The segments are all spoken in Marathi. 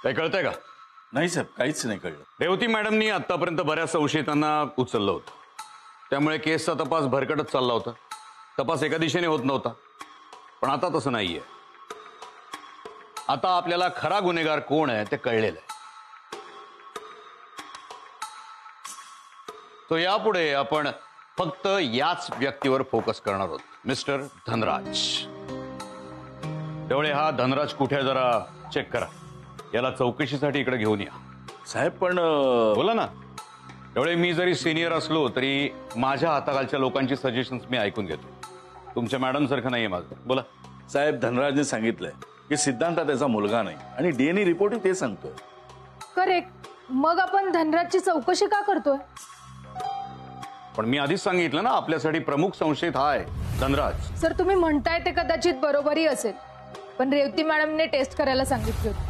काय कळतंय का? नाही साहेब, काहीच नाही कळलं. रेवती मॅडमनी आतापर्यंत बऱ्याच संशयितांना उचललं होतं, त्यामुळे केसचा तपास भरकटत चालला होता. तपास एका दिशेने होत नव्हता. पण आता तसं नाहीये. आता आपल्याला खरा गुन्हेगार कोण आहे ते कळलेलं आहे. तो यापुढे आपण फक्त याच व्यक्तीवर फोकस करणार आहोत, मिस्टर धनराज. त्यामुळे हा धनराज कुठे आहे जरा चेक करा. याला चौकशीसाठी इकडे घेऊन या. साहेब पण बोला ना. त्यामुळे मी जरी सिनियर असलो तरी माझ्या हाताखालच्या लोकांची सजेशन्स मी ऐकून घेतो. तुमच्या मॅडम सारखं नाहीये माझं. बोला. साहेब, धनराजने सांगितलंय की सिद्धांत त्याचा मुलगा नाही आणि डीएनए रिपोर्ट ते सांगतोय. करेक्ट. मग आपण धनराजची चौकशी का करतोय? पण मी आधीच सांगितलं ना, आपल्यासाठी प्रमुख संशयित हा आहे धनराज. सर, तुम्ही म्हणताय ते कदाचित बरोबरही असेल, पण रेवती मॅडमने टेस्ट करायला सांगितलं होतं.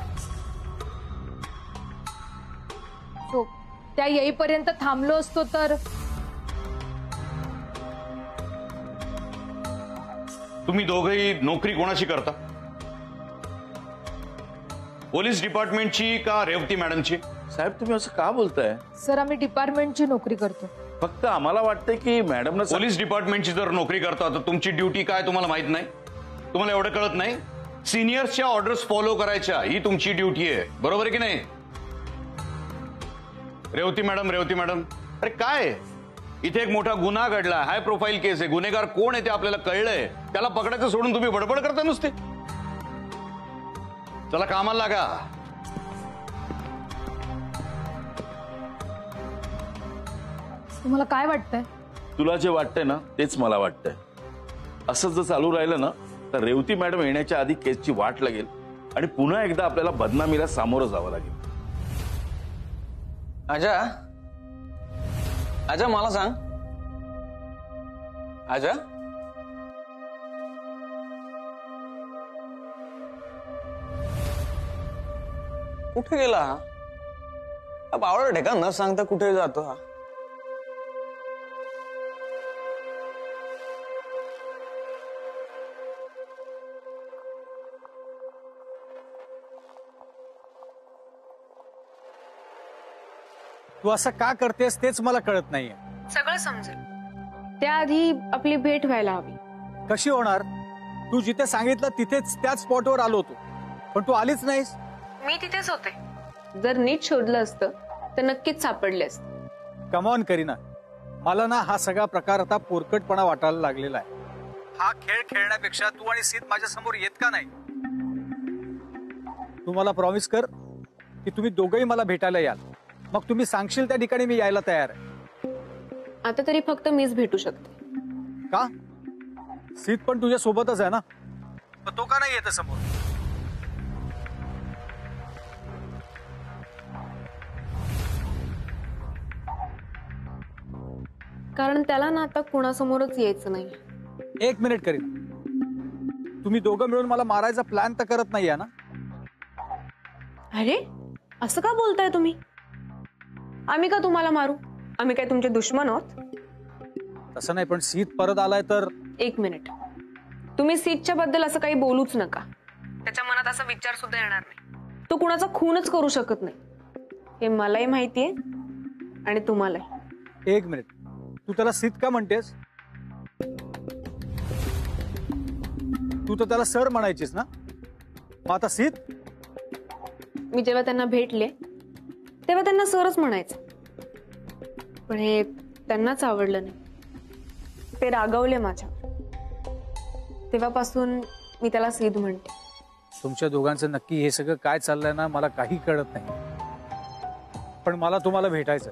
सो त्या येईपर्यंत थांबलो असतो तर. तुम्ही दोघेही नोकरी कोणाची करता? पोलीस डिपार्टमेंटची का रेवती मॅडमची? साहेब, तुम्ही असं का बोलताय? सर, आम्ही डिपार्टमेंटची नोकरी करतो. फक्त आम्हाला वाटतंय की मॅडमनं पोलीस डिपार्टमेंटची जर नोकरी करता तर तुमची ड्युटी काय तुम्हाला माहित नाही? तुम्हाला एवढं कळत नाही? सिनियर्सच्या ऑर्डर्स फॉलो करायच्या ही तुमची ड्युटी आहे, बरोबर आहे की नाही? रेवती मॅडम, अरे काय इथे एक मोठा गुन्हा घडला, हाय प्रोफाईल केस आहे. गुन्हेगार कोण आहे ते आपल्याला कळलंय. त्याला पकडायचं सोडून तुम्ही बडबड करता नुसते. चला कामाला लागा. तुम्हाला काय वाटतंय? तुला जे वाटतंय ना तेच मला वाटतंय. असं जर चालू राहिलं ना तर रेवती मॅडम येण्याच्या आधी केसची वाट लागेल आणि पुन्हा एकदा आपल्याला बदनामीला सामोरं जावं लागेल. आजा मला सांग. आजा, कुठे गेला हा? बावळट आहे का? न सांगता कुठे जातो हा? तू असं का करतेस तेच मला कळत नाहीये. सगळं समजेल, त्याआधी आपली भेट व्हायला हवी. कशी होणार? तू जिथे सांगितलं तिथेच त्याच स्पॉटवर आलो होतो, पण तू आलीच नाहीस. मी तिथेच होते. जर नीट शोधलं असतं तर नक्कीच सापडले असते. कम ऑन करीना, मला ना हा सगळा प्रकार आता पोरकटपणा वाटायला लागलेला आहे. हा खेळ खेळण्यापेक्षा तू आणि सीत माझ्या समोर येत का नाही? तू मला प्रॉमिस कर की तुम्ही दोघंही मला भेटायला याल. मग तुम्ही सांगशील त्या ठिकाणी मी यायला तयार आहे. आता तरी फक्त मीच भेटू शकते. का? सीत पण तुझ्या सोबतच आहे ना, पण तो का नाही येत समोर? कारण त्याला ना आता कोणासमोरच यायचं नाही. एक मिनिट करीन, तुम्ही दोघं मिळून मला मारायचा प्लॅन तर करत नाहीये ना? अरे असं का बोलताय तुम्ही? आम्ही का तुम्हाला मारू? आम्ही काय तुमचे दुश्मन आहोत? तसं नाही, पण सीत परत आलाय तर. एक मिनिट, तुम्ही सीटच्या बद्दल असं काही बोलूच नका. त्याच्या मनात असा विचार सुद्धा येणार नाही. तो कुणाचा खूनच करू शकत नाही, हे मलाही माहितीये आणि तुम्हालाही. एक मिनिट, तू त्याला सीत का म्हणतेस? तू तर त्याला सर म्हणायचीस ना, मग आता सीत? मी जेव्हा त्यांना भेटले तेव्हा त्यांना सरच म्हणायचं, पण हे त्यांनाच आवडलं नाही. ते रागवले माझ्या. तेव्हापासून मी त्याला सीध म्हणते. तुमच्या दोघांचं नक्की हे सगळं काय चाललंय ना मला काही कळत नाही, पण मला तुम्हाला भेटायचं.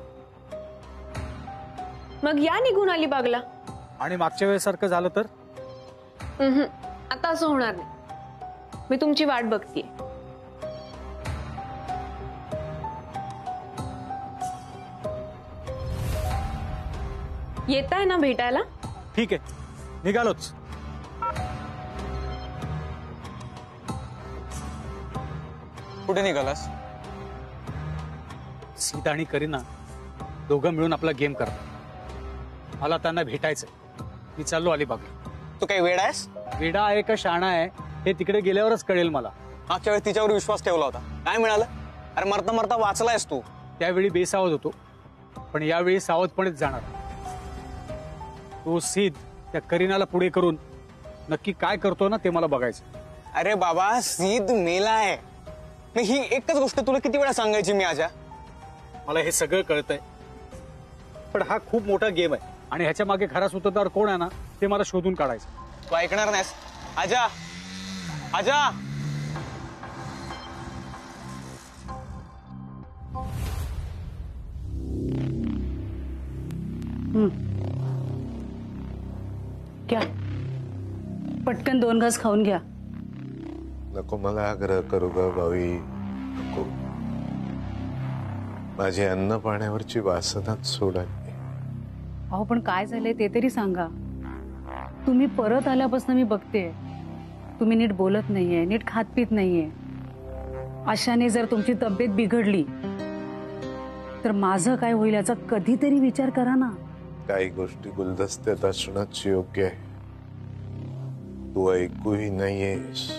मग या निघून अलिबागला. आणि मागच्या वेळेसारखं झालं तर? आता असं होणार नाही. मी तुमची वाट बघतीये. येताय ना भेटायला? ठीक आहे, निघालोच. कुठे निघालास? सीता आणि करीना दोघं मिळून आपला गेम करतात. मला त्यांना भेटायचंय. मी चाललो अलिबागला. तू काही वेडा आहेस? वेडा आहे का शाणा आहे हे तिकडे गेल्यावरच कळेल मला. मागच्या वेळेस तिच्यावर विश्वास ठेवला होता, काय मिळालं? अरे मरता मरता वाचलायस तू. त्यावेळी बेसावध होतो, पण यावेळी सावधपणेच जाणार. तो सिद्ध त्या करीनाला पुढे करून नक्की काय करतो ना ते मला बघायचं. अरे बाबा सिद्ध मेलाय. नाही ही एकच गोष्ट तुला किती वेळा सांगायची मी आजा. मला हे सगळं कळतंय, पण हा खूप मोठा गेम आहे आणि ह्याच्या मागे खरा सूत्रधार कोण आहे ना ते मला शोधून काढायचं. तू ऐकणार नाहीस आजा. आजा घ्या, पटकन 2 घास खाऊन घ्या. नको मला आग्रह करू ग बाई, नको. माझी अन्न पाण्यावरची वासनाच सोडाली. अहो पण काय झालंय ते तरी सांगा. तुम्ही परत आल्यापासून मी बघते तुम्ही नीट बोलत नाहीये, नीट खात पित नाहीये. अशाने जर तुमची तब्येत बिघडली तर माझं काय होईल याचा कधीतरी विचार करा ना. काही गोष्टी गुलदस्त्यात असणंच योग्य आहे. तू ऐकूही नाहीयेस.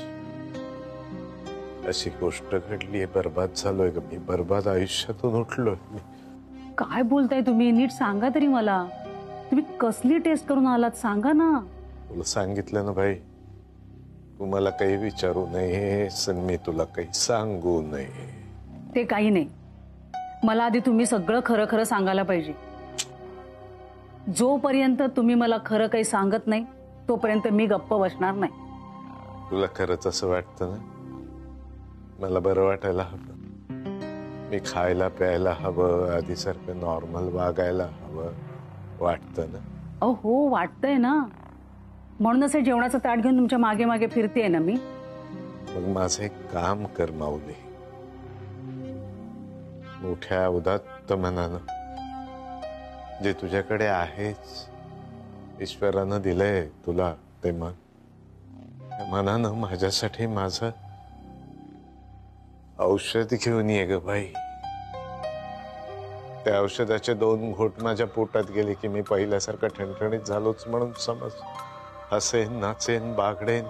अशी गोष्ट घडलीये, बर्बाद झालोय ग मी, बर्बाद आयुष्यातून उठलोय मी. काय बोलताय तुम्ही? नीट सांगा तरी मला. तुम्ही कसली टेस्ट करून आलात सांगा ना. तुला सांगितलं ना भाई, तू मला काही विचारू नयेस आणि मी तुला काही सांगू नये. ते काही नाही, मला आधी तुम्ही सगळं खरं खरं सांगायला पाहिजे. जोपर्यंत तुम्ही मला खरं काही सांगत नाही तोपर्यंत मी गप्प बसणार नाही. तुला खरंच असं वाटतं ना मला बरं वाटायला हवं, मी खायला प्यायला हवं, आधीसारखं नॉर्मल वागायला हवं वाटतं ना? अहो हो वाटतंय ना, म्हणूनच हे जेवणाचं ताट घेऊन तुमच्या मागे मागे फिरतेय ना मी. मग माझं एक काम कर माऊली, मोठ्या उदात्त मनानं जे तुझ्याकडे आहेच, ईश्वरानं दिलंय तुला ते मन, त्या मनानं माझ्यासाठी माझं औषध घेऊन ये ग बाई. त्या औषधाचे 2 घोट माझ्या पोटात गेले की मी पहिल्यासारखं ठणठणीत झालोच म्हणून समज. हसेन, नाचेन, बागडेन,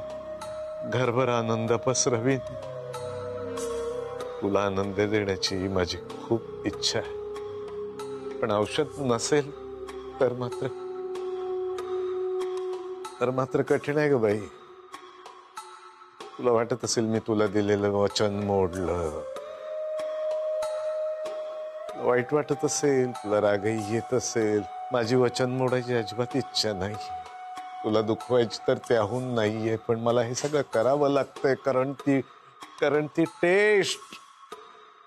घरभर आनंद पसरवीन. तुला आनंद देण्याची माझी खूप इच्छा आहे, पण औषध नसेल तर मात्र कठीण आहे ग बाई. तुला वाटत असेल मी तुला दिलेलं वचन मोडलं, वाईट वाटत असेल, तुला रागही येत असेल. माझी वचन मोडायची अजिबात इच्छा नाही, तुला दुखवायची तर त्याहून नाहीये, पण मला हे सगळं करावं लागतंय कारण ती टेस्ट,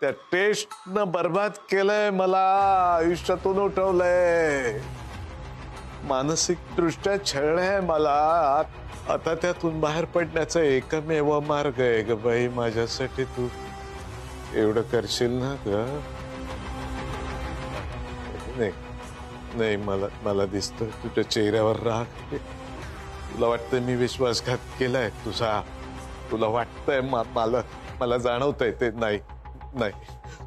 त्या टेस्टनं बर्बाद केलंय मला, आयुष्यातून उठवलंय, मानसिक दृष्ट्या छळलंय मला. आता त्यातून बाहेर पडण्याचा एकमेव मार्ग आहे ग बाई माझ्यासाठी. तू एवढं करशील ना ग? नाही मला दिसतोय तुझ्या चेहऱ्यावर राग. तुला वाटतंय मी विश्वासघात केलाय तुझा, तुला वाटतंय मला जाणवतंय ते. नाही,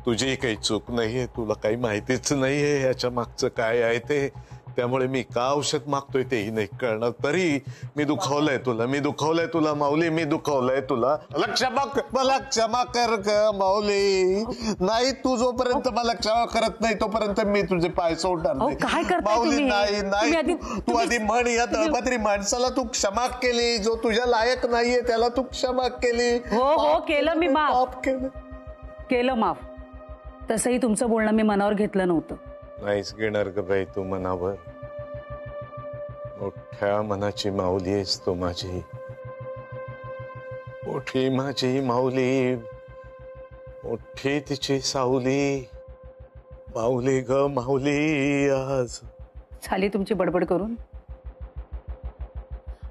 तुझी काही चूक नाहीये, तुला काही माहितीच नाहीये याच्या मागचं काय आहे ते. त्यामुळे मी का औषध मागतोय तेही नाही कळणार. तरी मी दुखावलंय तुला माऊली, मी दुखावलंय तुला. मला क्षमा कर ग माऊली. नाही, तू जोपर्यंत मला क्षमा करत नाही तोपर्यंत मी तुझे पाय सोडणार नाही. काय करताय माऊली. तुम्ही? नाही तू आधी म्हण, या तळपत्री माणसाला तू क्षमा केली, जो तुझ्या लायक नाहीये त्याला तू क्षमा केली. हो केलं मी माफ. पाप केलं माफ. तसंही तुमचं बोलणं मी मनावर घेतलं नव्हतं. नाहीच घेणार ग बाई तू मनावर. मोठ्या मनाची माऊली आहेस तू माझी, मोठी माझी माऊली, मोठी तिची सावली. माऊली ग माऊली. आज झाली तुमची बडबड करून.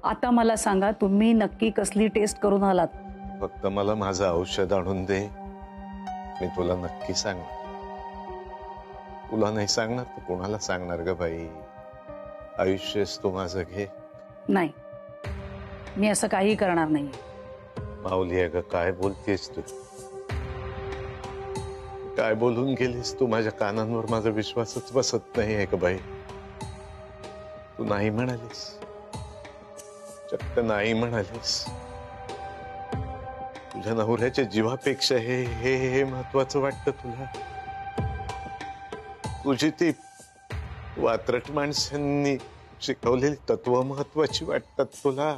आता मला सांगा तुम्ही नक्की कसली टेस्ट करून आलात? फक्त मला माझं औषध आणून दे, मी तुला नक्की सांगणार. तुला नाही सांगणार तर कोणाला सांगणार ग बाई? आयुष्यच तू माझं घे. नाही, मी असं काही करणार नाही. माऊली अगं काय बोलतेस तू? काय बोलून गेलीस तू? माझ्या कानांवर माझा विश्वासच बसत नाही आहे का बाई? तू नाही म्हणालीस, चक्क नाही म्हणालीस. तुझ्या नवऱ्याच्या जीवापेक्षा हे हे हे महत्वाचं वाटतं तुला? तुझी ती वात्रट माणसांनी शिकवलेली तत्व महत्वाची वाटतात तुला?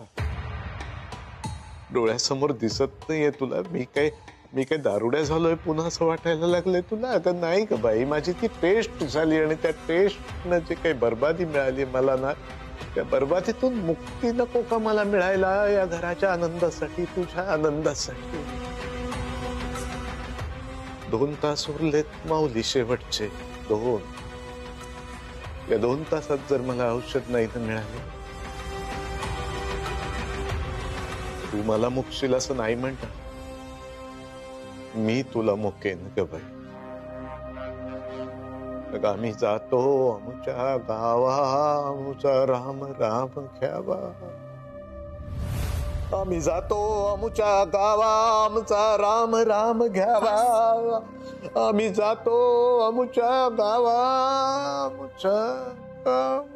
डोळ्यासमोर दिसत नाहीये तुला मी काय दारुड्या झालोय पुन्हा असं वाटायला लागलंय तुला? अगं नाही का बाई, माझी ती टेस्ट झाली आणि त्या टेस्टनं जे काही बर्बादी मिळाली मला ना, त्या बर्बादीतून मुक्ती नको का मला मिळायला? या घराच्या आनंदासाठी, तुझ्या आनंदासाठी. 2 तास उरलेत माऊली, शेवटचे 2. या 2 तासात जर मला औषध नाही तर मिळाले, तू मला मुकशील असं नाही म्हणता, मी तुला मुकेन ग बाई. आम्ही जातो आमच्या गावा, आमचा राम राम घ्यावा. आम्ही जातो आमच्या गावा, आमचा राम राम घ्यावा. आम्ही जातो आमच्या गावा, आमच्या गावा.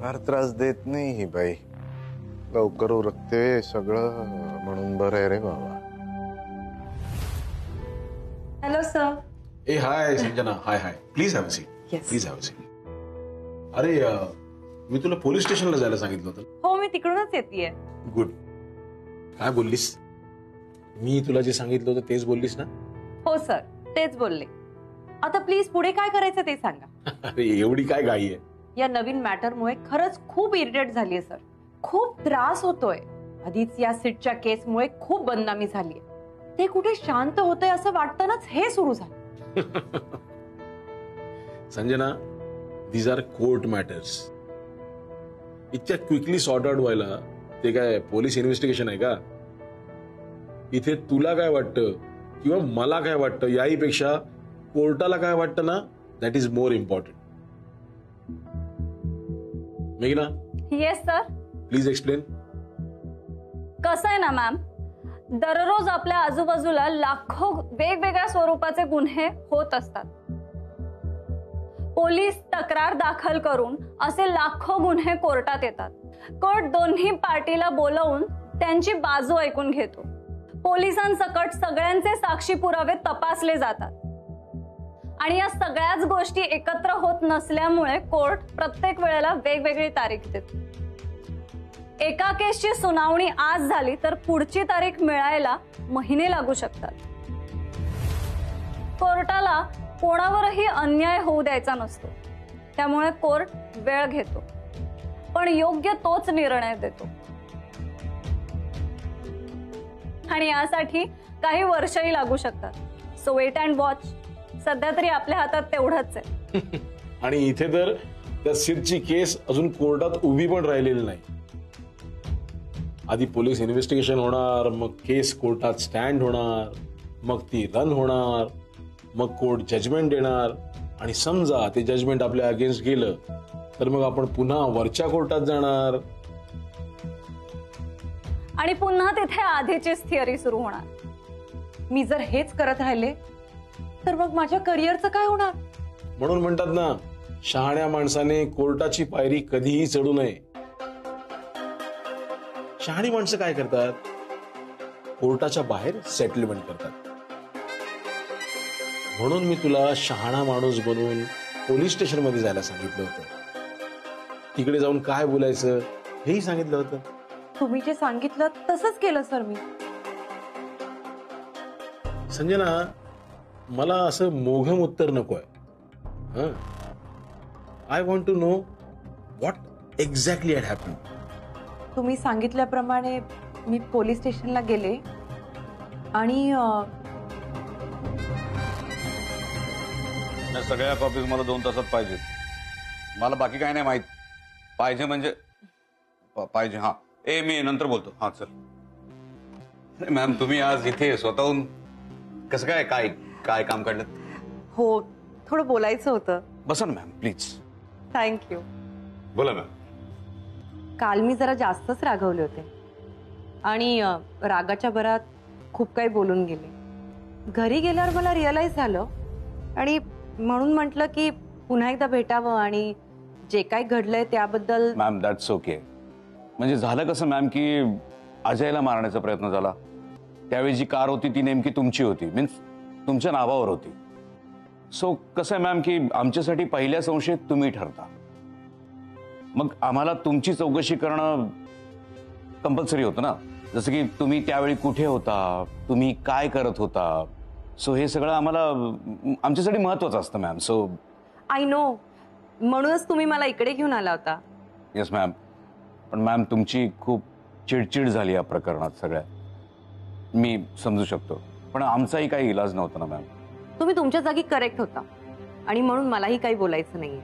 फार त्रास देत नाही ही बाई, लवकर उरकते सगळं, म्हणून बरं आहे रे बाबा. Hello sir. A high Sanjana. High high. Please have a seat. Yes. Please have a seat. अरे मी तुला पोलीस स्टेशनला जायला सांगितलं होतं. हो, मी तिकडूनच येतेय. गुड. काय बोललीस? मी तुला जे सांगितलं होतं तेच बोललीस ना? हो सर, तेच बोलले. आता प्लीज पुढे काय करायचं ते सांगा. अरे एवढी काय घाई आहे? या नवीन मॅटरमुळे खरंच खूप इरिटेट झालीये सर. खूप त्रास होतोय. आधीच या सीटच्या केसमुळे खूप बदनामी झालीये. ते कुठे शांत होतंय असं वाटतानाच हे सुरू झालं. Sanjana, these are court matters. इतक्या क्विकली सॉर्ट आउट व्हायला ते काय पोलीस इन्व्हेस्टिगेशन आहे का? इथे तुला काय वाटतं किंवा मला काय वाटतं याही पेक्षा कोर्टाला काय वाटतं ना, दॅट इज मोर इम्पॉर्टंट. मेघना, येस सर. Please explain. कसं आहे ना मॅम, दररोज आपल्या आजूबाजूला लाखो वेगवेगळ्या स्वरूपाचे गुन्हे होत असतात. पोलीस तक्रार दाखल करून असे लाखो गुन्हे कोर्टात येतात. कोर्ट दोन्ही पार्टीला बोलवून त्यांची बाजू ऐकून घेतो. पोलिसांसकट सगळ्यांचे साक्षी पुरावे तपासले जातात आणि या सगळ्याच गोष्टी एकत्र होत नसल्यामुळे कोर्ट प्रत्येक वेळेला वेगवेगळी तारीख देतो. एका केसची सुनावणी आज झाली तर पुढची तारीख मिळायला महिने लागू शकतात. कोर्टाला कोणावरही अन्याय होऊ द्यायचा नसतो, त्यामुळे कोर्ट वेळ घेतो पण योग्य तोच निर्णय देतो. आणि यासाठी काही वर्षही लागू शकतात. So wait and watch. सध्या तरी आपल्या हातात तेवढंच आहे. आणि इथे तर त्या सीटची केस अजून कोर्टात उभी पण राहिलेली नाही. आधी पोलीस इन्व्हेस्टिगेशन होणार, मग केस कोर्टात स्टँड होणार, मग ती रन होणार, मग कोर्ट जजमेंट देणार आणि समजा ते जजमेंट आपल्या अगेन्स्ट गेलं तर मग आपण पुन्हा वरच्या कोर्टात जाणार आणि पुन्हा तिथे आधीचीच थिअरी सुरू होणार. मी जर हेच करत राहिले तर मग माझ्या करिअरचं काय होणार? म्हणून म्हणतात ना, शहाण्या माणसाने कोर्टाची पायरी कधीही चढू नये. शहाणी माणसं काय करतात? कोर्टाच्या बाहेर सेटलमेंट करतात. म्हणून मी तुला शहाणा माणूस बनून पोलीस स्टेशन मध्ये जायला सांगितलं होतं. तिकडे जाऊन काय बोलायचं हेही सांगितलं होतं. तुम्ही जे सांगितलं तसंच केलं सर मी. संजना, मला असं मोघम उत्तर नकोय. I want to know what exactly had happened. तुम्ही सांगितल्याप्रमाणे मी पोलीस स्टेशनला गेले आणि या सगळ्या कॉपीज मला 2 तासात पाहिजेत. मला बाकी काय नाही माहित. पाहिजे म्हणजे पाहिजे. हा, मी नंतर बोलतो. हा चल. मॅम, तुम्ही आज इथे स्वतःहून कसं काय काय काय काम काढलं? हो, थोडं बोलायचं होतं. बसा ना मॅम, प्लीज. थँक्यू. बोला मॅम. काल मी जरा जास्तच रागवले होते आणि रागाच्या भरात खूप काही बोलून गेले. घरी गेल्यावर मला रिअलाइज झालं आणि म्हणून म्हटलं की पुन्हा एकदा भेटावं आणि जे काही घडलंय त्याबद्दल मॅम दॅट्स ओके. म्हणजे झालं कसं मॅम की अजयला मारण्याचा प्रयत्न झाला. त्यावेळी जी कार होती ती नेमकी तुमची होती, मीन्स तुमच्या नावावर होती. सो कसं आहे मॅम की आमच्यासाठी पहिल्या संशयित तुम्ही ठरता. मग आम्हाला तुमची चौकशी करणं कंपल्सरी होतं ना. जसं की तुम्ही त्यावेळी कुठे होता, तुम्ही काय करत होता. सो हे सगळं आम्हाला आमच्यासाठी महत्वाचं असतं मॅम. सो आय नो, म्हणूनच तुम्ही मला इकडे घेऊन आला होता. Yes ma'am. पण मॅम तुमची खूप चिडचिड झाली या प्रकरणात सगळ्या. मी समजू शकतो, पण आमचाही काही इलाज नव्हता ना मॅम. तुम्ही तुमच्या जागी करेक्ट होता आणि म्हणून मलाही काही बोलायचं नाहीये.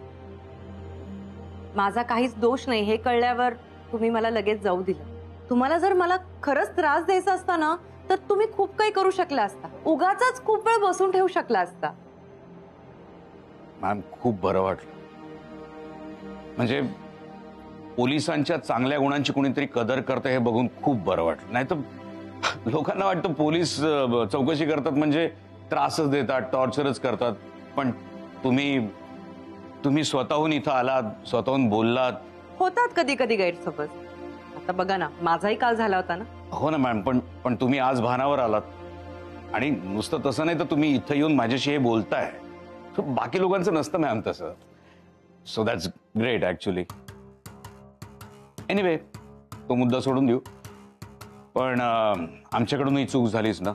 माझा काहीच दोष नाही हे कळल्यावर तुम्ही मला लगेच जाऊ दिलं. तुम्हाला जर मला खरंच त्रास द्यायचा असता ना तर तुम्ही खूप काही करू शकला असता. उगाच खूप वेळ बसून ठेवू शकला असता. मॅम खूप बरं वाटलं. म्हणजे पोलिसांच्या चांगल्या गुणांची कोणीतरी कदर करतं हे बघून खूप बरं वाटलं. नाही तर लोकांना वाटतं पोलीस चौकशी करतात म्हणजे त्रासच देतात, टॉर्चरच करतात. पण तुम्ही स्वतःहून इथं आलात, स्वतःहून बोललात. होतात कधी कधी गैरसमज. आता बघा ना, माझाही काल झाला होता ना. हो ना मॅम, पण तुम्ही आज भानावर आलात. आणि नुसतं तसं नाही तर तुम्ही इथं येऊन माझ्याशी हे बोलताय. बाकी लोकांचं नसतं मॅम तसं. So that's great actually. Anyway, तो मुद्दा सोडून देऊ. पण आमच्याकडून ही चूक झालीच ना.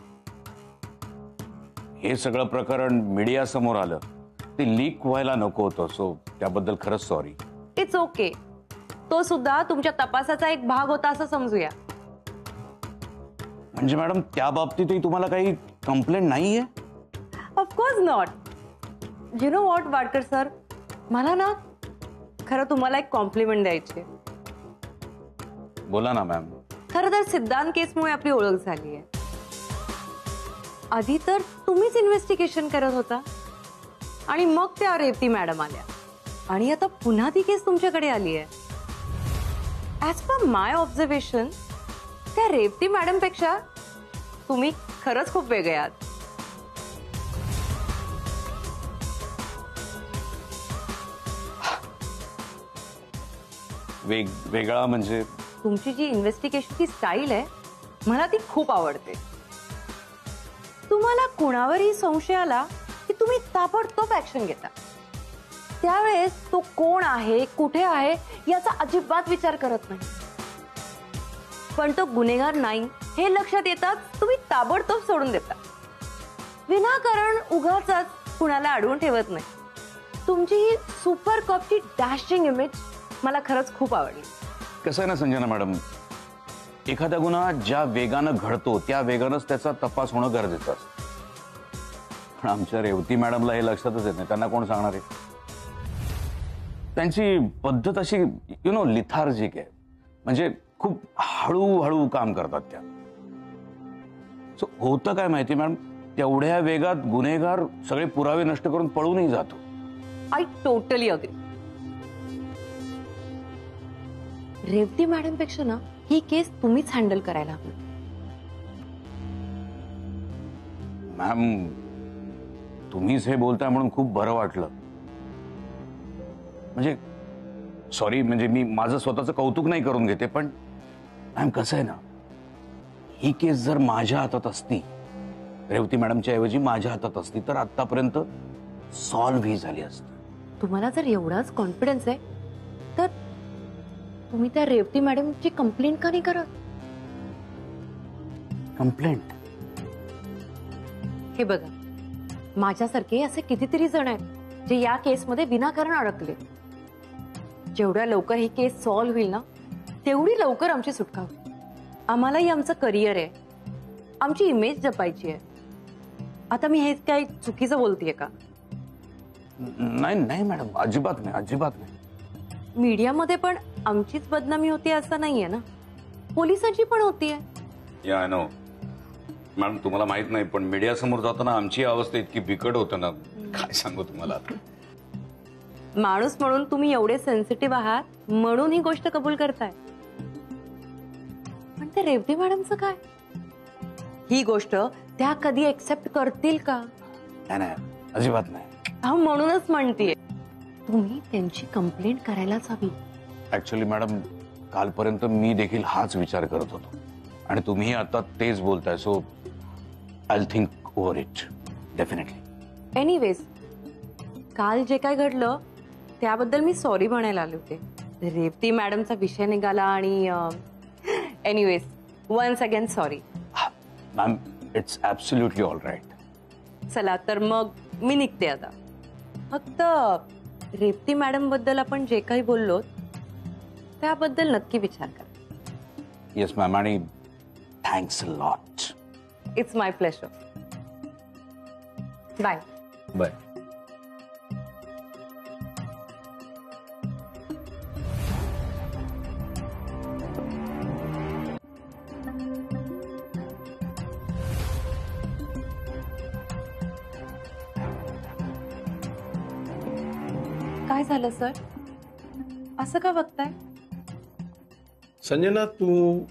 हे सगळं प्रकरण मीडिया समोर आलं ते लीक व्हायला नको होतं. सो त्याबद्दल खरंच सॉरी. It's okay. तो सुद्धा तुमच्या तपासाचा एक भाग होता असं समजूया. म्हणजे मॅडम त्या बाबतीतही तुम्हाला काही कंप्लेंट नाहीये? Of course not. You know what Wadkar sir, मला ना खरं तुम्हाला एक कॉम्प्लिमेंट द्यायची आहे. बोला ना मॅम. खरं तर सिद्धांत केसमुळे आपली ओळख झाली आहे. आधी तर तुम्हीच इन्व्हेस्टिगेशन करत होता आणि मग त्या रेवती मॅडम आल्या आणि आता पुन्हा ती केस तुमच्याकडे आली आहे. ऍज पर माय ऑब्झर्वेशन त्या रेवती मॅडम पेक्षा तुम्ही खरंच खूप वेगळे आहात. वेगळा म्हणजे? तुमची जी इन्व्हेस्टिगेशनची स्टाईल आहे मला ती खूप आवडते. तुम्हाला कुणावरही संशय आला की तुम्ही ताबडतोब ऍक्शन घेता. त्यावेळेस तो कोण आहे, कुठे आहे याचा अजिबात विचार करत नाही. पण तो गुन्हेगार नाही हे लक्षात येताच तुम्ही ताबडतोब सोडून देता. विनाकारण उगाच कुणाला अडवून ठेवत नाही. तुमची ही सुपर कॉपची डॅशिंग इमेज मला खरंच खूप आवडली. कसं आहे ना संजना मॅडम, एखादा गुन्हा ज्या वेगानं घडतो त्या वेगानंच त्याचा तपास होणं गरजेचं असतं. पण आमच्या रेवती मॅडमला हे लक्षातच येत नाही. त्यांना कोण सांगणार आहे? त्यांची पद्धत अशी लिथार्जिक आहे. म्हणजे खूप हळूहळू काम करतात त्या. सो होतं काय माहिती मॅडम, तेवढ्या वेगात गुन्हेगार सगळे पुरावे नष्ट करून पळूनही जातो. I totally agree. Revati madam पेक्षा ना ही केस तुम्हीच हँडल करायला हवी. मॅम तुम्हीच हे बोलताय म्हणून खूप बरं वाटलं. म्हणजे सॉरी, म्हणजे मी माझं स्वतःचं कौतुक नाही करून घेते, पण मॅम कसं आहे ना, ही केस जर माझ्या हातात असती, रेवती मॅडमच्या ऐवजी माझ्या हातात असती, तर आतापर्यंत सॉल्व्ह ही झाली असती. तुम्हाला जर एवढाच कॉन्फिडन्स आहे तर तुम्ही त्या रेवती मॅडमची कंप्लेंट का नाही करत? कंप्लेंट? हे बघा, माझ्यासारखे असे कितीतरी जण आहेत जे या केसमध्ये विनाकारण अडकले. जेवढ्या लवकर ही केस सॉल्व्ह होईल ना तेवढी लवकर आमची सुटका होईल. आम्हालाही आमचं करिअर आहे, आमची इमेज जपायची आहे. आता मी हेच काही चुकीचं बोलतेय का? नाही नाही मॅडम, अजिबात नाही, अजिबात नाही. मीडियामध्ये पण आमचीच बदनामी होती असं नाहीये ना, पोलिसांची पण होतीये. या आय नो मॅडम, तुम्हाला माहित नाही पण मीडिया समोर जाताना आमची अवस्था इतकी बिकट होते ना, काय सांगू तुम्हाला. माणूस म्हणून तुम्ही एवढे सेन्सिटिव्ह आहात म्हणून ही गोष्ट कबूल करताय. पण ते रेवती मॅडमचं काय? ही गोष्ट त्या कधी एक्सेप्ट करतील का? नाही नाही, अजिबात नाही. म्हणूनच म्हणतीये तुम्ही त्यांची कंप्लेंट करायलाच हवी. ऍक्च्युली मॅडम, कालपर्यंत मी देखील हाच विचार करत होतो आणि तुम्ही आता तेच बोलताय, so I think over it definitely. Anyways, काल जे काय घडलं त्याबद्दल मी सॉरी म्हणायला आले होते. रेवती मॅडमचा विषय निघाला आणि anyways, once again sorry. Ma'am, it's absolutely all right. चला तर मग मी निघते आता. फक्त रेवती मॅडम बद्दल आपण जे काही बोललो त्याबद्दल नक्की विचार करा. येस मॅम, आणि thanks a lot. It's my pleasure. Bye. Bye. काय झालं सर? असं का बघताय? संजना, तू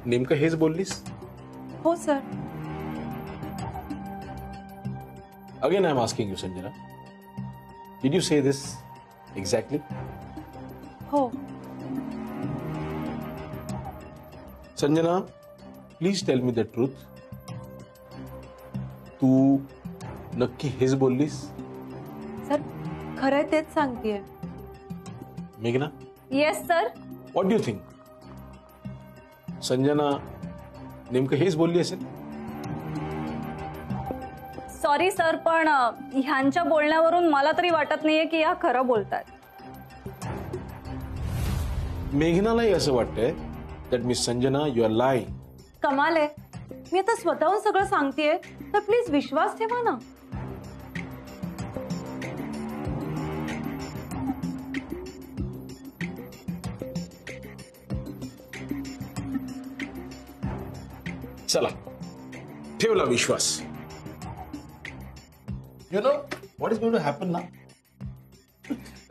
नेमकं हेच बोललीस? हो sir. Again I am asking you Sanjana, did you say this exactly? हो. Sanjana, please tell me the truth. तू नक्की हेच बोललीस? सर, खरंय तेच सांगतेय. मेघना, yes sir. What do you think? Sanjana नेमकं हेच बोलली असेल? सॉरी सर, पण ह्यांच्या बोलण्यावरून मला तरी वाटत नाहीये की ह्या खरं बोलतात. मेघनालाही असं वाटतंय that miss Sanjana you are lying. कमाल आहे. मी आता स्वतःहून सगळं सांगतेय, तर प्लीज विश्वास ठेवा ना. चला, ठेवला विश्वास. You know what is going to happen ना?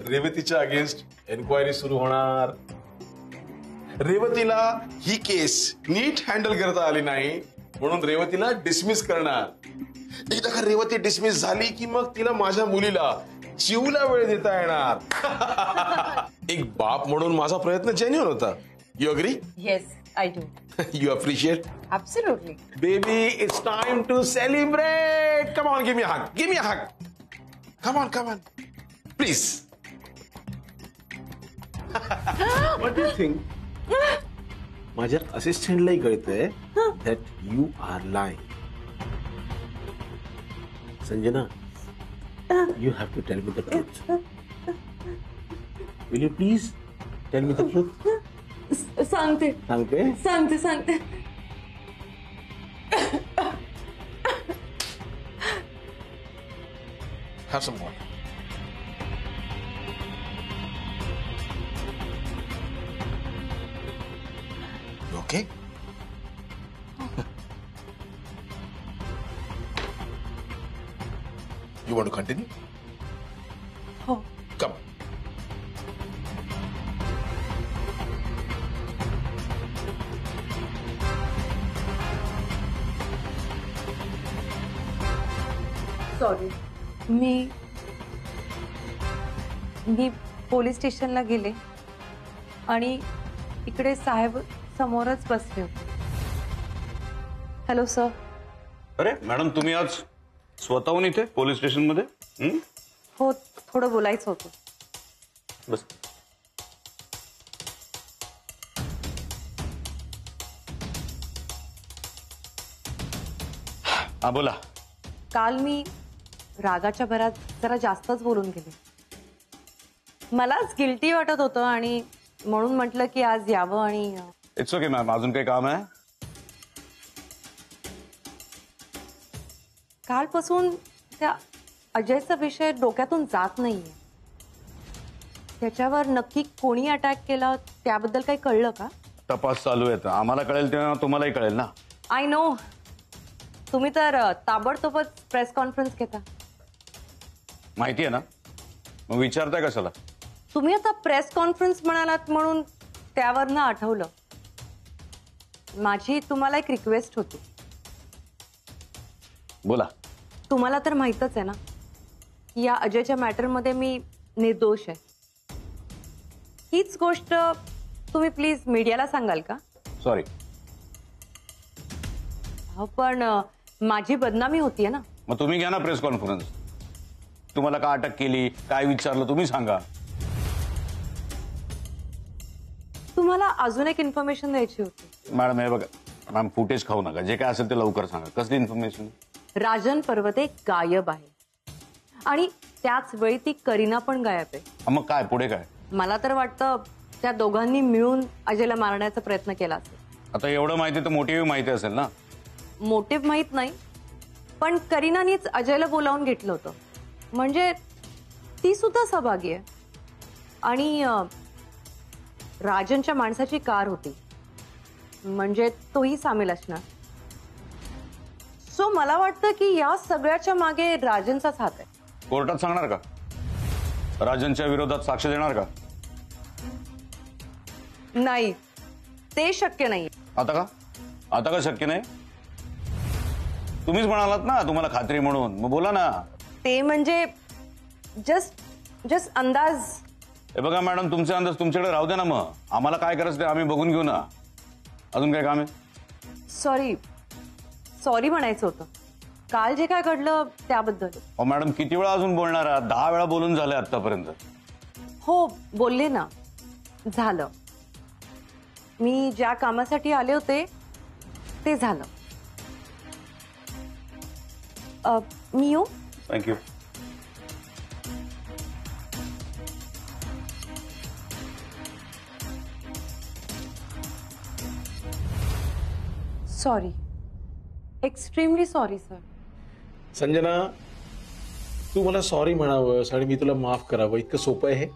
रेवतीच्या अगेन्स्ट एन्क्वायरी सुरू होणार. रेवतीला ही केस नीट हँडल करता आली नाही म्हणून रेवतीला डिसमिस करणार. एकदा का रेवती डिसमिस झाली की मग तिला माझ्या मुलीला जीवला वेळ देता येणार. एक बाप म्हणून माझा प्रयत्न जेन्युइन होता. You agree? Yes, I do. You appreciate? Absolutely. Baby, it's time to celebrate. Come on, give me a hug. Give me a hug. Come on, come on. Please. What do you think? माझ्या असिस्टंटलाही कळतंय that you are lying. Sanjana, you have to tell me the truth. Will you please tell me the truth? सांगते सांगते? सांगते सांगते. Have some water. You okay? You want to continue? हो. Come. सॉरी. मी पोलीस स्टेशनला गेले आणि इकडे साहेब समोरच बसले होते. Hello sir. अरे मॅडम, तुम्ही आज स्वतःहून इथे पोलीस स्टेशन मध्ये? हो, थोडं बोलायचं होतं. बस. हा, बोला. काल मी रागाच्या भरात जरा जास्तच बोलून गेले. मलाच गिल्टी वाटत होतं आणि म्हणून म्हटलं की आज यावं. आणि इट्स ओके मॅम, अजून काही काम आहे? कालपासून त्या अजयचा विषय डोक्यातून जात नाहीये. त्याच्यावर नक्की कोणी अटॅक केला त्याबद्दल काही कळलं का? तपास चालू आहे. आम्हाला कळेल तेव्हा तुम्हालाही कळेल ना. I know. तुम्ही तर ताबडतोबच प्रेस कॉन्फरन्स घेता. माहिती आहे ना, मग विचारताय कशाला? तुम्ही आता प्रेस कॉन्फरन्स म्हणालात म्हणून त्यावरनं आठवलं. माझी तुम्हाला एक रिक्वेस्ट होती. बोला. तुम्हाला तर माहीतच आहे ना, या अजयच्या मॅटरमध्ये मी निर्दोष आहे. हीच गोष्ट तुम्ही प्लीज मीडियाला सांगाल का? सॉरी. पण माझी बदनामी होतीये ना. मग तुम्ही घ्या ना प्रेस कॉन्फरन्स. तुम्हाला का अटक केली, काय विचारलं तुम्ही सांगा. तुम्हाला अजून एक इन्फॉर्मेशन द्यायची होती. मॅडम हे बघा, मॅम फुटेज खाऊ नका. जे काय असेल ते लवकर सांगा. कसली इन्फॉर्मेशन? राजन पर्वते गायब आहे आणि त्याच वेळी ती करीना पण गायब आहे. मग काय पुढे काय? मला तर वाटतं त्या दोघांनी मिळून अजयला मारण्याचा प्रयत्न केला असेल. आता एवढं माहिती तर मोटिव्ह माहिती असेल ना. मोटिव्ह माहित नाही, पण करीनानीच अजयला बोलावून घेतलं होतं. म्हणजे ती सुद्धा सहभागी आहे. आणि राजनच्या माणसाची कार होती, म्हणजे तोही सामील असणार. सो मला वाटतं की या सगळ्याच्या मागे राजनचाच हात आहे. कोर्टात सांगणार का? राजनच्या विरोधात साक्ष देणार का? नाही, ते शक्य नाही. आता का? आता का शक्य नाही? तुम्हीच म्हणालात ना तुम्हाला खात्री म्हणून. मग बोला ना. ते म्हणजे जस्ट अंदाज. हे बघा मॅडम, तुमचे अंदाज तुमच्याकडे राहू द्या ना. मग आम्हाला काय करायचं ते आम्ही बघून घेऊ ना. अजून काय काम आहे? सॉरी म्हणायचं होतं. काल जे काय घडलं त्याबद्दल. अहो मॅडम, किती वेळा अजून बोलणार आहात? 10 वेळा बोलून झाले आतापर्यंत. हो बोलले ना. झालं. मी ज्या कामासाठी आले होते ते झालं. मी येऊ? Thank you. Sorry, extremely sorry sir. Sanjana, तू मला सॉरी म्हणावंस आणि मी तुला माफ करावं इतकं सोपं आहे हे?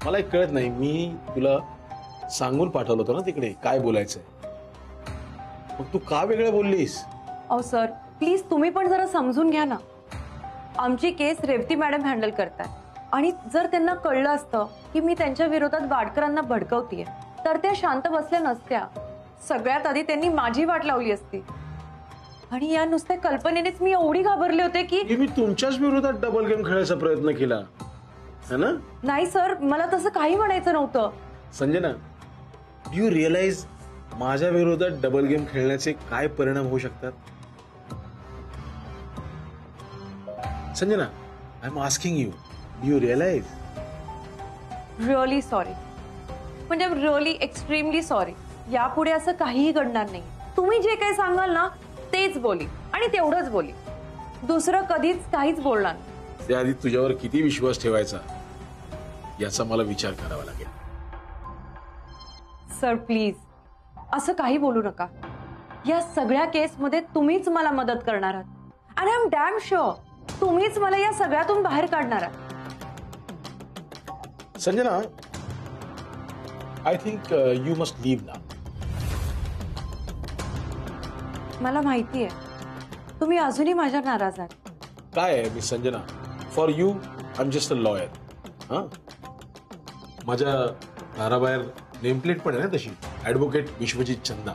मला एक कळत नाही. मी तुला सांगून पाठवलं होतं ना तिकडे काय बोलायचंय. मग तू का वेगळं बोललीस? अहो सर प्लीज तुम्ही पण जरा समजून घ्या ना. आमची केस रेवती मॅडम हँडल करताय आणि जर त्यांना कळलं असतं की मी त्यांच्या विरोधात वाडकरांना भडकवतीये तर त्या शांत बसल्या नसत्या. सगळ्यात आधी त्यांनी माझी वाट लावली असती. आणि या नुसत्या कल्पनेनेच मी एवढी घाबरले होते की मी तुमच्याच विरोधात डबल गेम खेळायचा प्रयत्न केला है ना? नाही सर, मला तसं काही म्हणायचं नव्हतं. संजना, डू यू रिअलाइज माझ्या विरोधात डबल गेम खेळण्याचे काय परिणाम होऊ शकतात? Sanjana, I am asking you, do you realise? Really sorry. म्हणजे रिअली एक्स्ट्रीमली सॉरी. यापुढे असं काहीही घडणार नाही. तुम्ही जे काही सांगाल ना तेच बोली आणि तेवढंच बोली. दुसरं कधीच काहीच बोलणार नाही. त्याआधी तुझ्यावर किती विश्वास ठेवायचा याचा मला विचार करावा लागेल. सर प्लीज असं काही बोलू नका. या सगळ्या केसमध्ये तुम्हीच मला मदत करणार आहात आणि आय एम डॅम शुअर तुम्हीच मला या सगळ्यातून बाहेर काढणार आहात. Sanjana, I think you must leave now. मला माहिती आहे तुम्ही अजूनही माझ्या नाराज आहात. काय आहे miss Sanjana, for you I am just a lawyer. हा, माझ्या दाराबाहेर नेमप्लेट पण आहे ना तशी, ऍडव्होकेट विश्वजित चंदा.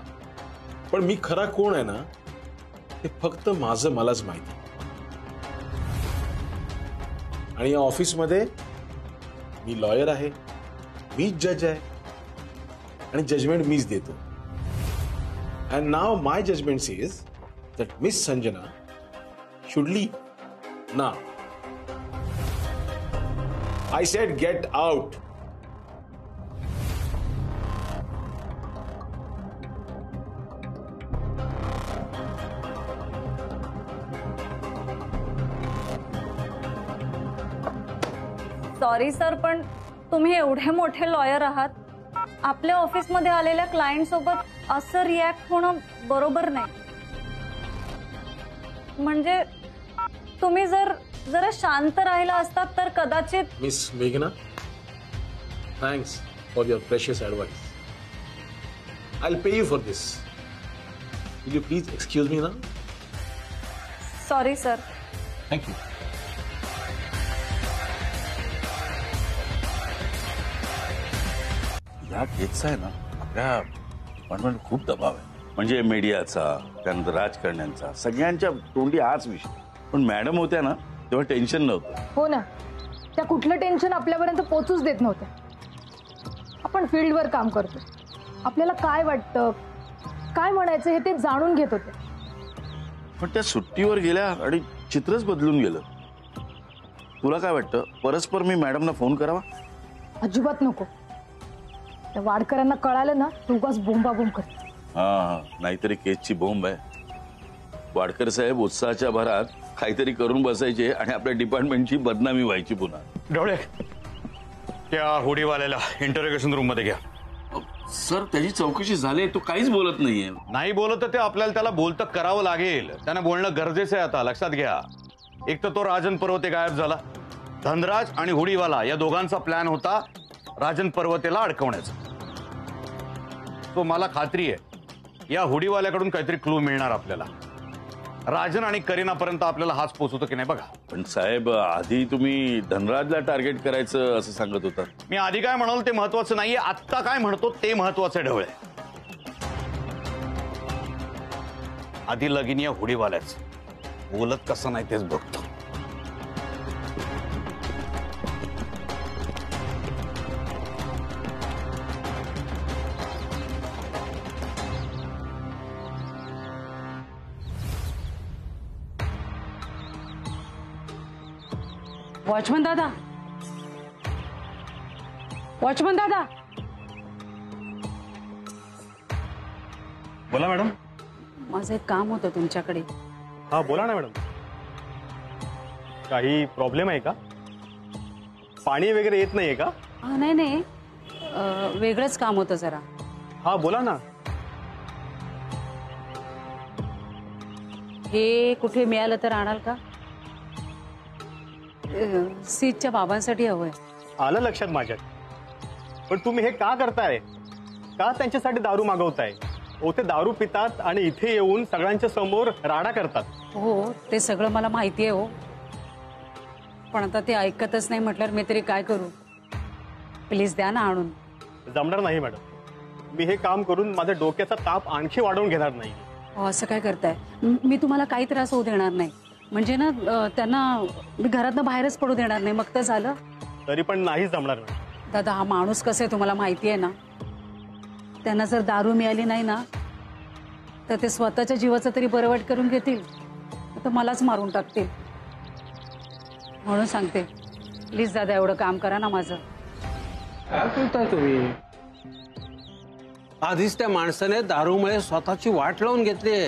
पण मी खरा कोण आहे ना हे फक्त माझं मलाच माहिती. आणि या ऑफिसमध्ये मी लॉयर आहे, मीच जज आहे आणि जजमेंट मीच देतो. And now my judgment says that Miss Sanjana should leave now. I said get out. Sorry sir, पण तुम्ही एवढे मोठे लॉयर आहात. आपल्या ऑफिसमध्ये आलेल्या क्लायंट सोबत असं रिॲक्ट होणं बरोबर नाही. म्हणजे तुम्ही जर जरा शांत राहिला असतात तर कदाचित. मिस मेघना, thanks for your precious advice. I'll pay you for this. Will you please excuse me now? Sorry sir. Thank you. या केसचा आहे ना आपल्या डिपार्टमेंट खूप दबाव आहे. म्हणजे मीडियाचा, त्यानंतर राजकारण्यांचा, सगळ्यांच्या तोंडी हाच विषय. पण मॅडम होत्या ना तेव्हा टेन्शन नव्हतं. हो ना, त्या कुठलं टेन्शन आपल्यापर्यंत पोचूच देत नव्हतं. आपण फील्डवर काम करतो, आपल्याला काय वाटतं, काय म्हणायचं हे ते जाणून घेत होते. पण त्या सुट्टीवर गेल्या आणि चित्रच बदलून गेलं. तुला काय वाटतं, परस्पर मी मॅडमना फोन करावा? अजिबात नको. त्या वाडकरांना कळालं ना, उगाच बोंबाबोंब करते. हा, नाहीतरी केसची बोंब आहे. वाडकर साहेब उत्साहाच्या भरात काहीतरी करून बसायचे आणि आपल्या डिपार्टमेंटची बदनामी व्हायची पुन्हा. ढवळे, त्या होडीवाल्याला इंटरोगेशन रूम मध्ये घ्या. सर, त्याची चौकशी झाली, तो काहीच बोलत नाहीये. नाही बोलत तर ते आपल्याला त्याला बोलतं करावं लागेल. त्यानं बोलणं गरजेचं आहे. आता लक्षात घ्या, एक तर तो राजन पर्वते गायब झाला. धनराज आणि होडीवाला या दोघांचा प्लॅन होता राजन पर्वतेला अडकवण्याचा. तो मला खात्री आहे या होडीवाल्याकडून काहीतरी क्लू मिळणार आपल्याला. राजन आणि करीनापर्यंत आपल्याला हाच पोचवतो की नाही बघा. पण साहेब, आधी तुम्ही धनराजला टार्गेट करायचं असं सांगत होता. मी आधी काय म्हणाल ते महत्वाचं नाहीये, आत्ता काय म्हणतो ते महत्वाचं. ढवळे, आधी लगीन या होडीवाल्याच, बोलत कसं नाही तेच बघतो. वॉचमन दादा, वॉचमन दादा. बोला मॅडम. माझं एक काम होतं तुमच्याकडे. हा बोला ना मॅडम. काही प्रॉब्लेम आहे का? पाणी वगैरे येत नाहीये का? नाही नाही, वेगळंच काम होतं जरा. हा बोला ना. हे कुठे मिळालं तर आणाल का? सीतच्या बाबांसाठी हवंय. आलं लक्षात माझ्या. पण तुम्ही हे का करताय? का त्यांच्यासाठी दारू मागवताय? ओ, ते दारू पितात आणि इथे येऊन सगळ्यांच्या समोर राडा करतात. हो, ते सगळं मला माहिती आहे हो. पण आता ते ऐकतच नाही म्हटल्यावर मी तरी काय करू? प्लीज द्या ना आणून. जमणार नाही मॅडम. मी हे काम करून माझ्या डोक्याचा ताप आणखी वाढवून घेणार नाही. असं काय करताय? मी तुम्हाला काही त्रास होऊ देणार नाही. म्हणजे ना, त्यांना मी घरातनं बाहेरच पडू देणार नाही. मग तर झालं. तरी पण नाही जमणार मॅडम. दादा, हा माणूस कसं आहे तुम्हाला माहिती आहे ना. त्यांना जर दारू मिळाली नाही ना तर ते स्वतःच्या जीवाचं तरी बरं वाईट करून घेतील, तर मलाच मारून टाकतील. म्हणून सांगते, प्लीज दादा एवढं काम करा ना माझं. काय बोलताय तुम्ही? आधीच त्या माणसाने दारूमुळे स्वतःची वाट लावून घेतली.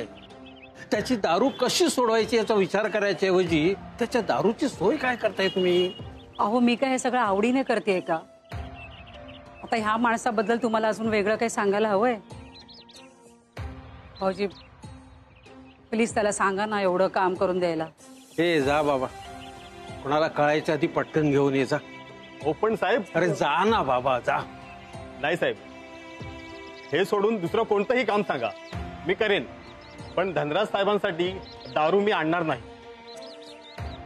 त्याची दारू कशी सोडवायची याचा विचार करायच्या ऐवजी त्याच्या दारूची सोय काय करताय तुम्ही? अहो, मी काय हे सगळं आवडीने करतेय का? आता ह्या माणसाबद्दल तुम्हाला अजून वेगळं काही सांगायला हवंय? भाऊजी, प्लीज त्याला सांगा ना एवढं काम करून द्यायला. हे जा बाबा, कोणाला कळायच्या आधी पटकन घेऊन ये जा. हो पण साहेब. अरे जा ना बाबा, जा. नाही साहेब, हे सोडून दुसरं कोणतंही काम सांगा, मी करेन. पण धनराज साहेबांसाठी दारू मी आणणार नाही.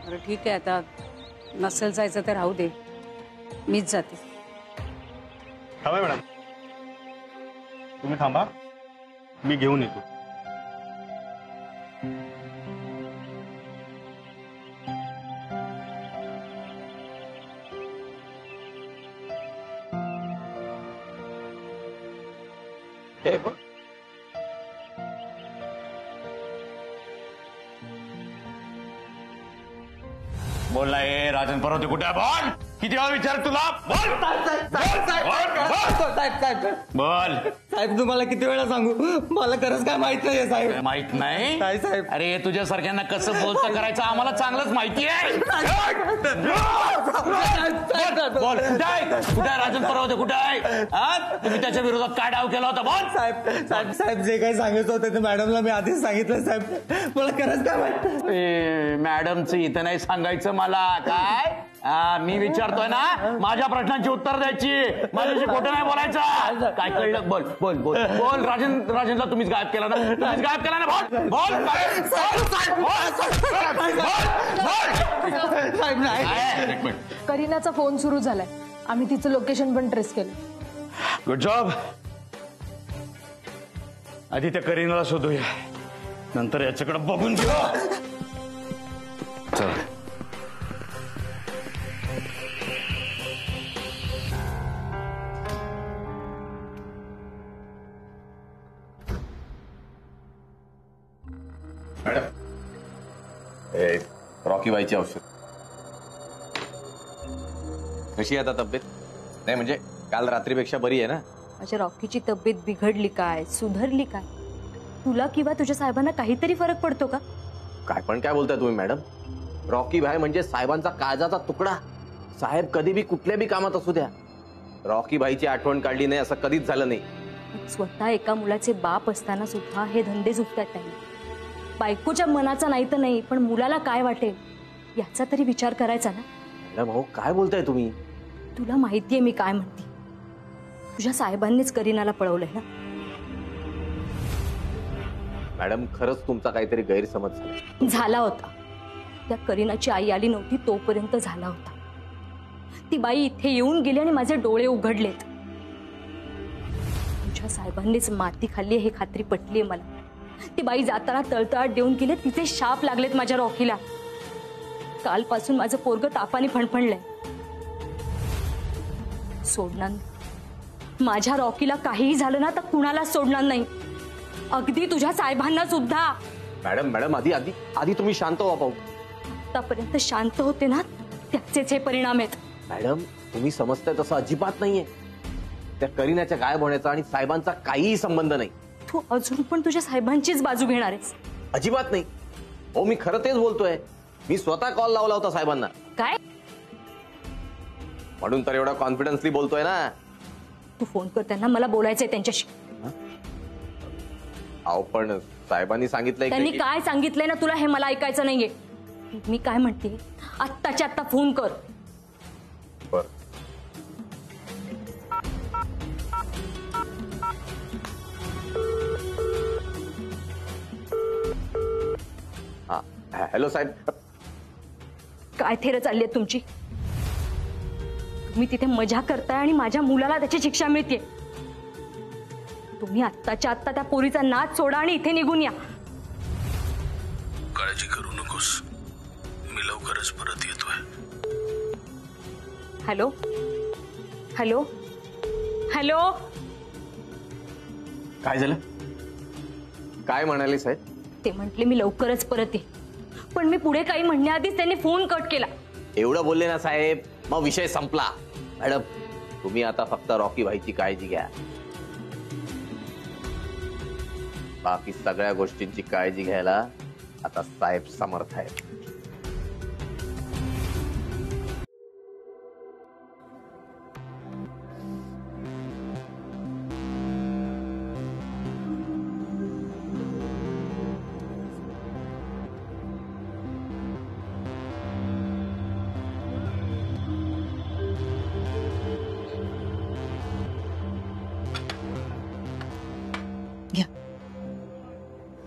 अरे ठीक आहे, आता नसेल जायचं तर राहू दे, मीच जाते. थांबा मॅडम, तुम्ही थांबा, मी घेऊन येतो. बोल ना, ए राजन पर्वते कुठे आहे? बोल, किती वेळा विचार तुला? बोल बोल साहेब, तुम्हाला किती वेळा सांगू, मला खरंच काय माहित नाही साहेब. माहित नाही? नाही साहेब. अरे तुझ्यासारख्यांना कसं बोलतं करायचं आम्हाला चांगलंच माहिती आहे. बोल, कुठे आहे राजन पर्वते, कुठे आहे? तुम्ही त्याच्या विरोधात काय डाव केला होता? बोल. साहेब साहेब जे काही सांगायचं होतं ते मॅडमला मी आधीच सांगितलं साहेब. मला खरंच काय माहित. मॅडमचं इथं नाही सांगायचं मला. काय मी विचारतोय ना, माझ्या प्रश्नांची उत्तर द्यायची, माझ्याशी खोटं नाही बोलायचं. काय कळलं? बोल बोल बोल बोल. राजनला तुम्हीच गायब केला ना? तुम्हीच गायब केला ना? बोल बोल बोल. करीनाचा फोन सुरू झालाय, आम्ही तिचं लोकेशन पण ट्रेस केलं. Good job. आधी त्या करीनाला शोधूया, नंतर याच्याकडे बघून घेऊ. चल. मॅडम, रॉकी बाईची औषध. कशी आहे आता तब्येत? नाही म्हणजे काल रात्रीपेक्षा बरी आहे ना? माझ्या रॉकीची तब्येत बिघडली काय, सुधारली काय? तुला किंवा तुझ्या साहेबांना काहीतरी फरक पडतो का? काय पण काय बोलताय तुम्ही मॅडम? रॉकी भाई म्हणजे साहेबांचा काळजाचा तुकडा. साहेब कधी बी कुठल्या बी कामात असू द्या, रॉकी भाईची आठवण काढली नाही असं कधीच झालं नाही. स्वतः एका मुलाचे बाप असताना सुद्धा हे धंदे झुकतात त्यांनी. बायकोच्या मनाचा नाही तर नाही, पण मुलाला काय वाटेल याचा तरी विचार करायचा ना. मॅडम अहो काय बोलताय तुम्ही? तुला माहितीये मी काय म्हणते. तुझ्या साहेबांनीच करीनाला पळवलंय ना. मॅडम खरंच तुमचा काहीतरी गैरसमज झाला होता. त्या करीनाची आई आली नव्हती तोपर्यंत झाला होता. ती बाई इथे येऊन गेली आणि माझे डोळे उघडलेत. तुझ्या साहेबांनीच माती खाल्ली हे खात्री पटलीये मला. ती बाई जाताना तळतळाट देऊन गेले, तिचे शाप लागलेत माझ्या रॉकीला. कालपासून माझं पोरग तापाने फणफणलंय. सोडणार नाही. माझ्या रॉकीला काहीही झालं ना तर कुणालाच सोडणार नाही, अगदी तुझ्या साहेबांना सुद्धा. मॅडम आधी तुम्ही शांत व्हा पाहू. आतापर्यंत शांत होते ना, त्याचेच हे परिणाम आहेत. मॅडम तुम्ही समजताय तसं अजिबात नाहीये. त्या करीनाच्या गायब होण्याचा आणि साहेबांचा काहीही संबंध नाही. तू अजून पण तुझ्या साहेबांचीच बाजू घेणार आहेस? अजिबात नाही. हो मी खरं तेच बोलतोय. मी स्वतः कॉल लावला होता साहेबांना. काय? म्हणून तर एवढा कॉन्फिडन्सली बोलतोय ना. तू फोन कर त्यांना, मला बोलायचंय त्यांच्याशी. अहो पण साहेबांनी सांगितलंय. त्यांनी काय सांगितलंय ना तुला हे मला ऐकायचं नाहीये. मी काय म्हणते, आत्ताच्या आत्ता फोन कर. बर. हा हॅलो साहेब. काय थेर चालली आहे तुमची? तुम्ही तिथे मजा करताय आणि माझ्या मुलाला त्याची शिक्षा मिळते. तुम्ही आत्ताच्या आत्ता त्या पोरीचा नाच सोडा आणि इथे निघून या. काळजी करू नकोस, मी लवकरच परत येतोय. Hello hello hello. काय झालं? काय म्हणाले साहेब? ते म्हटले मी लवकरच परत ये, पण मी पुढे काही म्हणण्याआधीच त्यांनी फोन कट केला. एवढं बोलले ना साहेब, मग विषय संपला. मॅडम तुम्ही आता फक्त रॉकी भाईची काळजी घ्या. बाकी सगळ्या गोष्टींची काळजी घ्यायला आता साहेब समर्थ आहेत.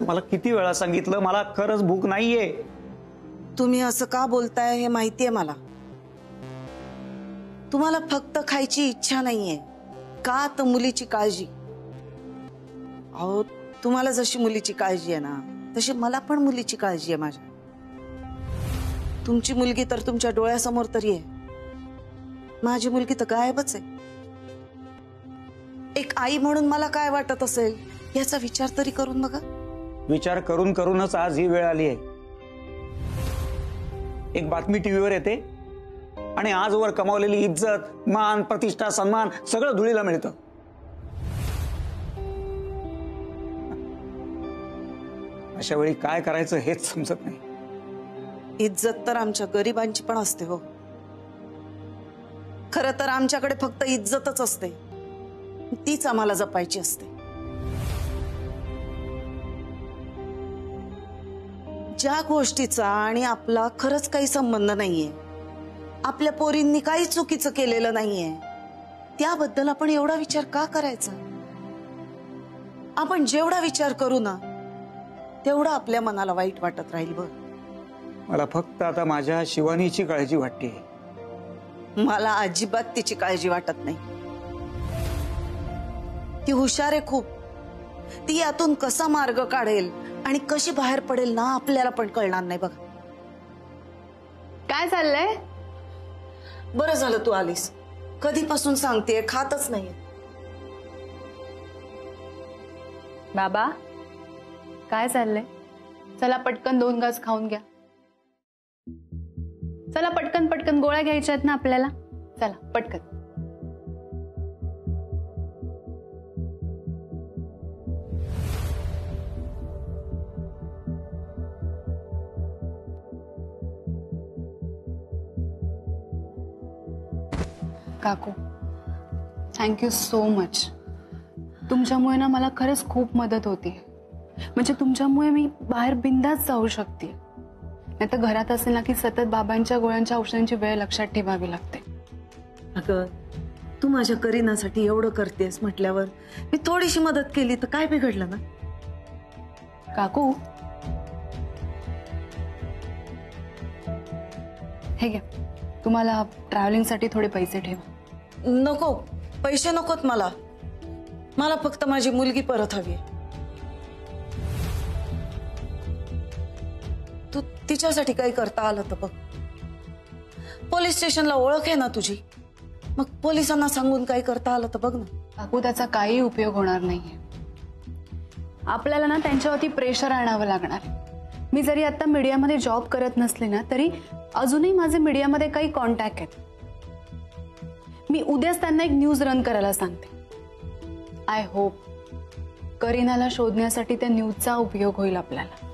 मला किती वेळा सांगितलं, मला खरंच भूक नाहीये. तुम्ही असं का बोलताय हे माहितीये मला. तुम्हाला फक्त खायची इच्छा नाहीये का, तर मुलीची काळजी. अहो तुम्हाला जशी मुलीची काळजी आहे ना, तशी मला पण मुलीची काळजी आहे माझ्या. तुमची मुलगी तर तुमच्या डोळ्यासमोर तरी आहे, माझी मुलगी तर गायबच आहे. एक आई म्हणून मला काय वाटत असेल याचा विचार तरी करून बघा. विचार करून करूनच आज ही वेळ आली आहे. एक बातमी टीव्हीवर येते आणि आजवर कमावलेली इज्जत, मान, प्रतिष्ठा, सन्मान सगळं धुळीला मिळतं. अशा वेळी काय करायचं हेच समजत नाही. इज्जत तर आमच्या गरिबांची पण असते हो. खरं तर आमच्याकडे फक्त इज्जतच असते, तीच आम्हाला जपायची असते. ज्या गोष्टीचा आणि आपला खरंच काही संबंध नाहीये, आपल्या पोरींनी काही चुकीचं केलेलं नाहीये, त्याबद्दल आपण एवढा विचार का करायचा? आपण जेवढा विचार करू ना तेवढा आपल्या मनाला वाईट वाटत राहील. बघ मला फक्त आता माझ्या शिवानीची काळजी वाटते. मला अजिबात तिची काळजी वाटत नाही. ती हुशार आहे खूप, ती यातून कसा मार्ग काढेल आणि कशी बाहेर पडेल ना आपल्याला पण कळणार नाही बघा. काय चाललंय? बरं झालं तू आलीस. कधीपासून सांगतेय खातच नाहीये. बाबा काय चाललंय? चला पटकन 2 घास खाऊन घ्या. चला पटकन पटकन गोळ्या घ्यायच्या आहेत ना आपल्याला. चला पटकन. काकू थँक्यू सो मच. तुमच्यामुळे ना मला खरंच खूप मदत होती. म्हणजे तुमच्यामुळे मी बाहेर बिंदास जाऊ शकते. नाही तर घरात असेल ना की सतत बाबांच्या गोळ्यांच्या औषधांची वेळ लक्षात ठेवावी लागते. अगं तू माझ्या करीनासाठी एवढं करतेस म्हटल्यावर मी थोडीशी मदत केली तर काय बिघडलं ना. काकू हे घ्या, तुम्हाला ट्रॅव्हलिंगसाठी थोडे पैसे ठेवा. नको, पैसे नकोत मला. मला फक्त माझी मुलगी परत हवी. तू तिच्यासाठी काही करता आलं तर बघ. पोलीस स्टेशनला ओळख आहे ना तुझी, मग पोलिसांना सांगून काही करता आलं तर बघ ना. काकू त्याचा काही उपयोग होणार नाहीये. आपल्याला ना त्यांच्यावरती प्रेशर आणावं लागणार. मी जरी आता मीडियामध्ये जॉब करत नसले ना तरी अजूनही माझे मीडियामध्ये काही कॉन्टॅक्ट आहेत. मी उद्याच त्यांना एक न्यूज रन करायला सांगते. आय होप करीनाला शोधण्यासाठी त्या न्यूजचा उपयोग होईल आपल्याला.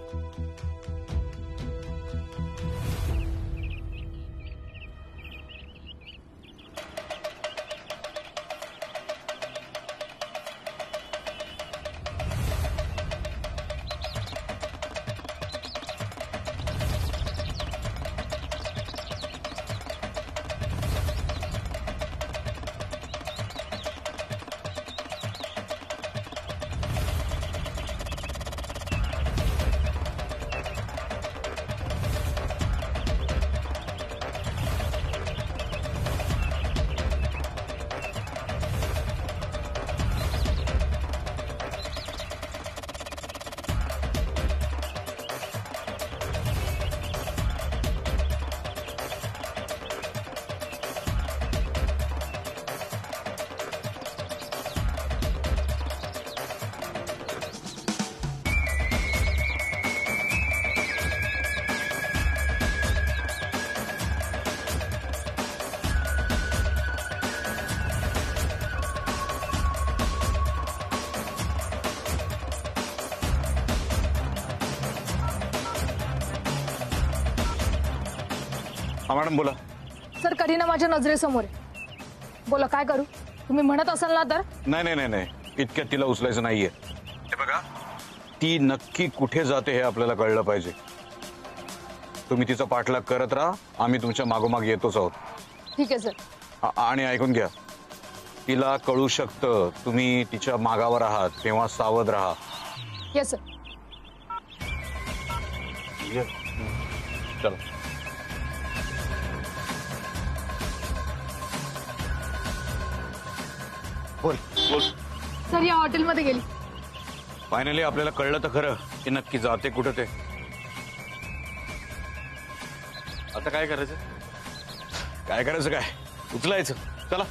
हा मॅडम बोला. सर करीना माझ्या नजरेसमोर आहे. बोला काय करू? तुम्ही म्हणत असाल ना तर. नाही नाही नाही नाही, इतक्यात तिला उचलायचं नाहीये. हे बघा, ती नक्की कुठे जाते हे आपल्याला कळलं पाहिजे. तुम्ही तिचा पाठलाग करत राहा, आम्ही तुमच्या मागोमाग येतोच आहोत. ठीक आहे सर. आणि ऐकून घ्या, तिला कळू शकतं तुम्ही तिच्या मागावर आहात, तेव्हा सावध राहा. Yes sir. चला. बोल बोल. सर या हॉटेलमध्ये गेली. फायनली आपल्याला कळलं तर खरं की नक्की जाते कुठं ते. आता काय करायचं? काय उचलायचं. चला.